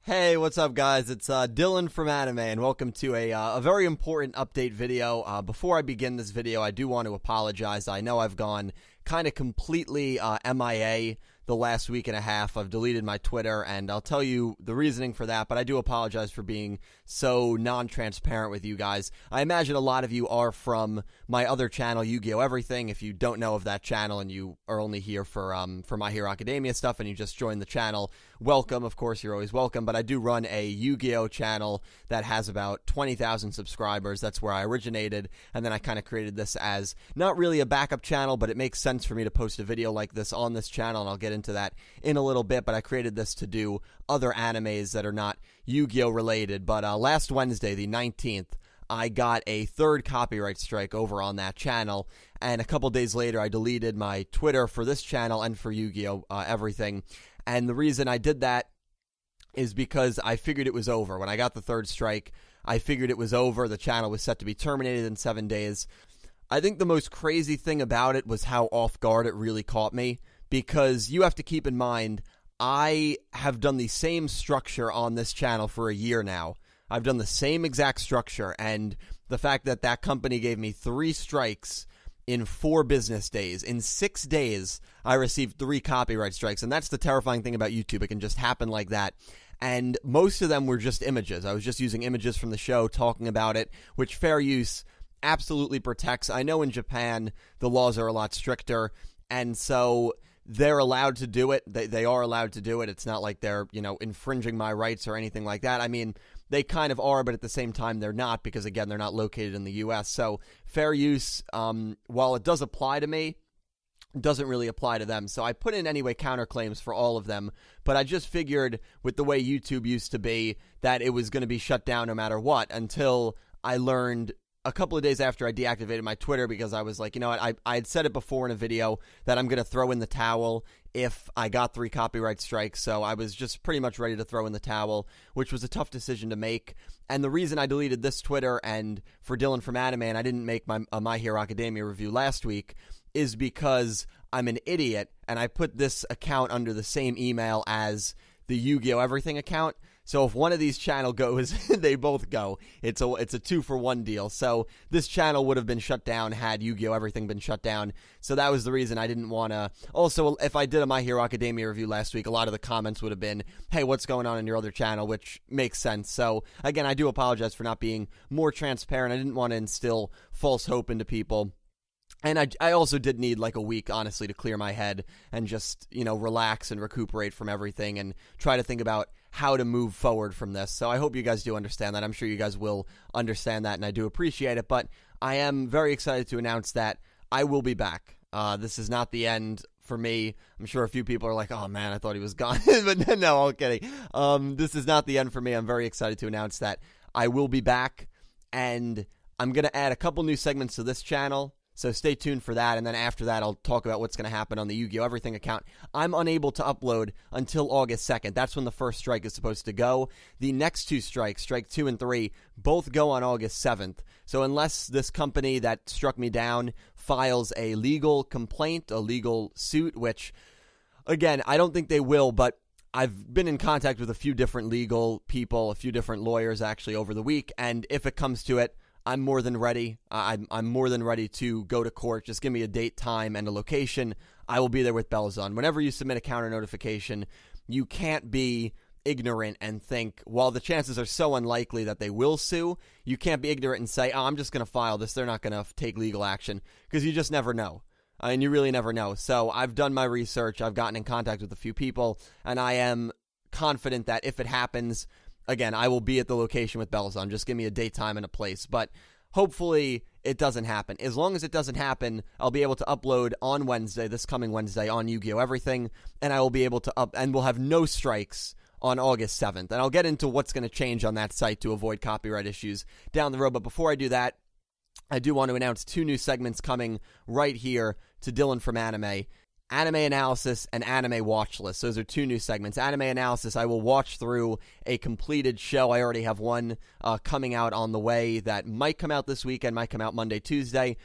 Hey, what's up, guys? It's Dylan from Anime, and welcome to a very important update video. Before I begin this video, I do want to apologize. I know I've gone kind of completely MIA the last week and a half. I've deleted my Twitter, and I'll tell you the reasoning for that, but I do apologize for being so non-transparent with you guys. I imagine a lot of you are from my other channel, Yu-Gi-Oh! Everything. If you don't know of that channel and you are only here for My Hero Academia stuff and you just joined the channel, welcome. Of course, you're always welcome, but I do run a Yu-Gi-Oh! Channel that has about 20,000 subscribers. That's where I originated, and then I kind of created this as not really a backup channel, but it makes sense for me to post a video like this on this channel, and I'll get into that in a little bit, but I created this to do other animes that are not Yu-Gi-Oh! Related. But last Wednesday, the 19th, I got a third copyright strike over on that channel, and a couple days later, I deleted my Twitter for this channel and for Yu-Gi-Oh! Everything. And the reason I did that is because I figured it was over. When I got the third strike, I figured it was over. The channel was set to be terminated in 7 days. I think the most crazy thing about it was how off guard it really caught me, because you have to keep in mind, I have done the same structure on this channel for a year now. I've done the same exact structure, and the fact that that company gave me 3 strikes in 4 business days. In 6 days, I received 3 copyright strikes, and that's the terrifying thing about YouTube. It can just happen like that. And most of them were just images. I was just using images from the show, talking about it, which fair use absolutely protects. I know in Japan, the laws are a lot stricter, and so they're allowed to do it. They are allowed to do it. It's not like they're, infringing my rights or anything like that. I mean, they kind of are, but at the same time, they're not, because, again, they're not located in the U.S. So fair use, while it does apply to me, doesn't really apply to them. So I put in, anyway, counterclaims for all of them, but I just figured, with the way YouTube used to be, that it was going to be shut down no matter what, until I learned a couple of days after I deactivated my Twitter, because I was like, you know what, I had said it before in a video that I'm going to throw in the towel if I got 3 copyright strikes, so I was just pretty much ready to throw in the towel, which was a tough decision to make. And the reason I deleted this Twitter and for Dylan from Anime, and I didn't make my Hero Academia review last week, is because I'm an idiot, and I put this account under the same email as the Yu-Gi-Oh! Everything account. So if one of these channel goes, they both go. It's a 2-for-1 deal. So this channel would have been shut down had Yu-Gi-Oh! Everything been shut down. So that was the reason I didn't want to. Also, if I did a My Hero Academia review last week, a lot of the comments would have been, hey, what's going on in your other channel, which makes sense. So again, I do apologize for not being more transparent. I didn't want to instill false hope into people. And I also did need like a week, honestly, to clear my head and just, relax and recuperate from everything and try to think about how to move forward from this. So I hope you guys do understand that. I'm sure you guys will understand that, and I do appreciate it. But I am very excited to announce that I will be back. This is not the end for me. I'm sure a few people are like, oh man, I thought he was gone. But no, I'm kidding. This is not the end for me. I'm very excited to announce that I will be back, and I'm going to add a couple new segments to this channel. So stay tuned for that, and then after that, I'll talk about what's going to happen on the Yu-Gi-Oh! Everything account. I'm unable to upload until August 2nd. That's when the first strike is supposed to go. The next 2 strikes, strike 2 and 3, both go on August 7th. So unless this company that struck me down files a legal complaint, a legal suit, which, again, I don't think they will, but I've been in contact with a few different legal people, a few different lawyers, actually, over the week, and if it comes to it, I'm more than ready. I'm more than ready to go to court. Just give me a date, time, and a location. I will be there with bells on. Whenever you submit a counter notification, you can't be ignorant and think, while the chances are so unlikely that they will sue, you can't be ignorant and say, oh, I'm just going to file this. They're not going to take legal action, because you just never know. And you really never know. So I've done my research. I've gotten in contact with a few people, and I am confident that if it happens, again, I will be at the location with bells on. Just give me a date, time, and a place. But hopefully it doesn't happen. As long as it doesn't happen, I'll be able to upload on Wednesday, this coming Wednesday, on Yu-Gi-Oh! Everything, and I will be able to and we'll have no strikes on August 7th. And I'll get into what's going to change on that site to avoid copyright issues down the road. But before I do that, I do want to announce 2 new segments coming right here to Dylan from Anime. Anime Analysis and Anime Watch List. Those are 2 new segments. Anime Analysis, I will watch through a completed show. I already have one coming out on the way that might come out this weekend, might come out Monday, Tuesday.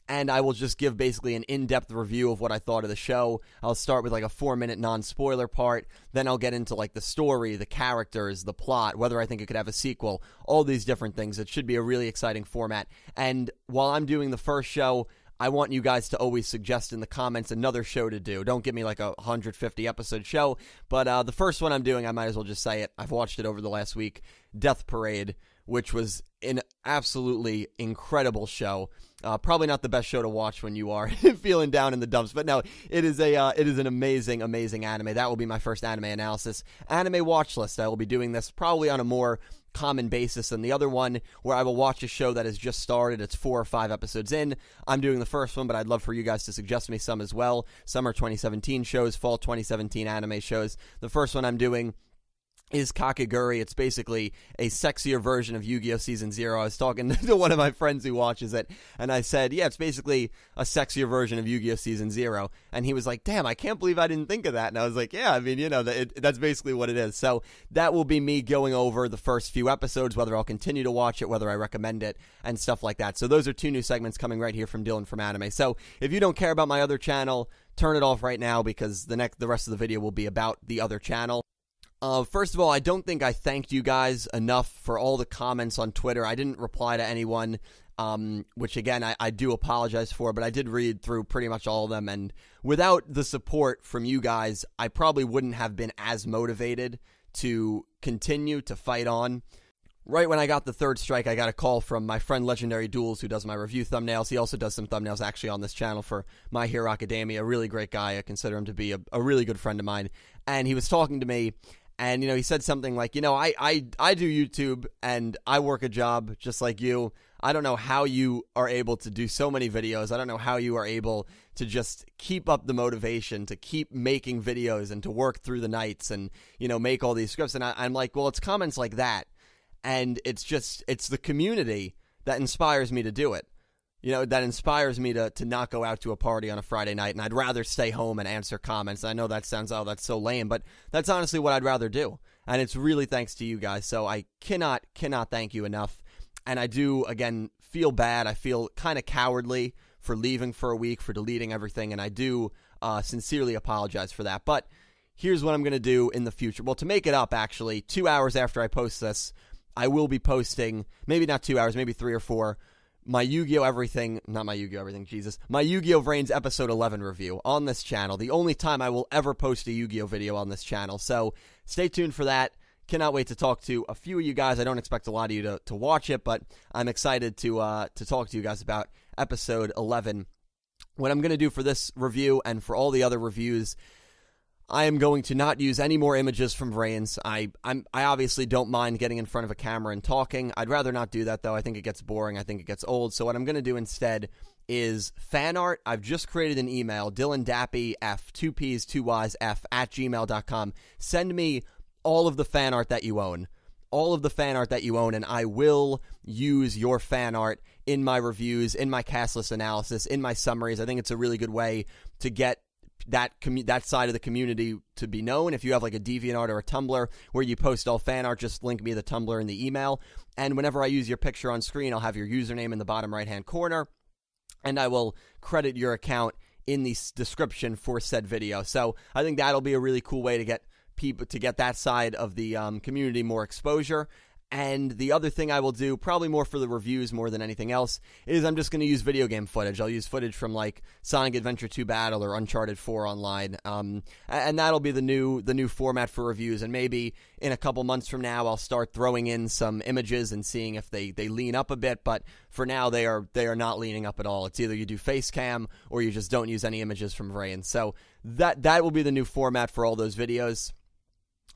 and I will just give basically an in-depth review of what I thought of the show. I'll start with like a 4-minute non-spoiler part, then I'll get into like the story, the characters, the plot, whether I think it could have a sequel, all these different things. It should be a really exciting format. And while I'm doing the first show, I want you guys to always suggest in the comments another show to do. Don't give me like a 150 episode show, but the first one I'm doing, I might as well just say it. I've watched it over the last week, Death Parade, which was an absolutely incredible show. Probably not the best show to watch when you are feeling down in the dumps, but no, it is an amazing, amazing anime. That will be my first anime analysis. Anime watch list. I will be doing this probably on a more common basis than the other one, where I will watch a show that has just started. It's 4 or 5 episodes in. I'm doing the first one, but I'd love for you guys to suggest me some as well. Summer 2017 shows, fall 2017 anime shows. The first one I'm doing is Kakegurui. It's basically a sexier version of Yu-Gi-Oh! Season 0. I was talking to one of my friends who watches it, and I said, yeah, it's basically a sexier version of Yu-Gi-Oh! Season 0. And he was like, damn, I can't believe I didn't think of that. And I was like, yeah, I mean, you know, that's basically what it is. So that will be me going over the first few episodes, whether I'll continue to watch it, whether I recommend it, and stuff like that. So those are 2 new segments coming right here from Dylan from Anime. So if you don't care about my other channel, turn it off right now, because the rest of the video will be about the other channel. First of all, I don't think I thanked you guys enough for all the comments on Twitter. I didn't reply to anyone, which again, I do apologize for, but I did read through pretty much all of them, and without the support from you guys, I probably wouldn't have been as motivated to continue to fight on. Right when I got the 3rd strike, I got a call from my friend Legendary Duels, who does my review thumbnails. He also does some thumbnails actually on this channel for My Hero Academia. A really great guy. I consider him to be a really good friend of mine. And he was talking to me, and, you know, he said something like, you know, I do YouTube, and I work a job just like you. I don't know how you are able to do so many videos. I don't know how you are able to just keep up the motivation to keep making videos and to work through the nights and, you know, make all these scripts. And I'm like, well, it's comments like that. And it's the community that inspires me to do it. You know, that inspires me to not go out to a party on a Friday night, and I'd rather stay home and answer comments. I know that sounds, oh, that's so lame, but that's honestly what I'd rather do. And it's really thanks to you guys. So I cannot thank you enough. And I do, again, feel bad. I feel kind of cowardly for leaving for a week, for deleting everything, and I do sincerely apologize for that. But here's what I'm going to do in the future. Well, to make it up, actually, 2 hours after I post this, I will be posting, maybe not 2 hours, maybe 3 or 4, my Yu-Gi-Oh! Everything, not my Yu-Gi-Oh! Everything, Jesus, my Yu-Gi-Oh! VRAINS episode 11 review on this channel. The only time I will ever post a Yu-Gi-Oh! Video on this channel. So stay tuned for that. Cannot wait to talk to a few of you guys. I don't expect a lot of you to watch it, but I'm excited to talk to you guys about episode 11. What I'm going to do for this review and for all the other reviews, I am going to not use any more images from VRAINS. I obviously don't mind getting in front of a camera and talking. I'd rather not do that, though. I think it gets boring. I think it gets old. So what I'm going to do instead is fan art. I've just created an email, dylandappyyf, 2 P's, 2 Y's, F, @gmail.com. Send me all of the fan art that you own. All of the fan art that you own, and I will use your fan art in my reviews, in my cast list analysis, in my summaries. I think it's a really good way to get that side of the community to be known. If you have like a DeviantArt or a Tumblr where you post all fan art, just link me the Tumblr in the email. And whenever I use your picture on screen, I'll have your username in the bottom right-hand corner, and I will credit your account in the description for said video. So I think that'll be a really cool way to get people to get that side of the community more exposure. And the other thing I will do, probably more for the reviews more than anything else, is I'm just going to use video game footage. I'll use footage from like Sonic Adventure 2 Battle or Uncharted 4 Online, and that'll be the new format for reviews. And maybe in a couple months from now, I'll start throwing in some images and seeing if they lean up a bit. But for now, they are not leaning up at all. It's either you do face cam or you just don't use any images from VRAINS. So that will be the new format for all those videos.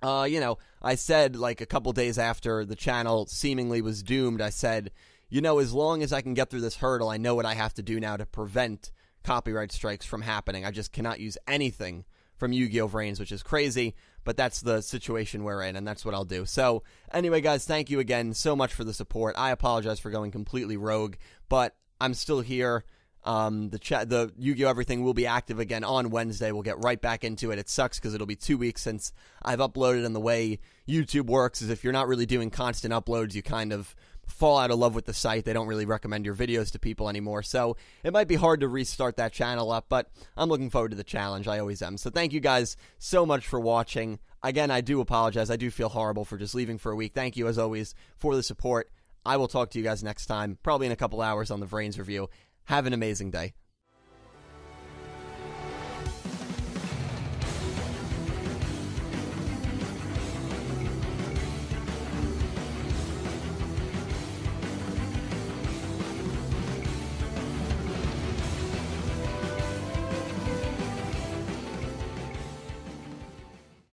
You know, I said like a couple days after the channel seemingly was doomed, I said, you know, as long as I can get through this hurdle, I know what I have to do now to prevent copyright strikes from happening. I just cannot use anything from Yu-Gi-Oh! VRAINS, which is crazy, but that's the situation we're in, and that's what I'll do. So, anyway, guys, thank you again so much for the support. I apologize for going completely rogue, but I'm still here. The Yu-Gi-Oh! Everything will be active again on Wednesday. We'll get right back into it. It sucks because it'll be 2 weeks since I've uploaded, and the way YouTube works is if you're not really doing constant uploads, you kind of fall out of love with the site. They don't really recommend your videos to people anymore. So it might be hard to restart that channel up, but I'm looking forward to the challenge. I always am. So thank you guys so much for watching. Again, I do apologize. I do feel horrible for just leaving for a week. Thank you, as always, for the support. I will talk to you guys next time, probably in a couple hours on the VRAINS review. Have an amazing day.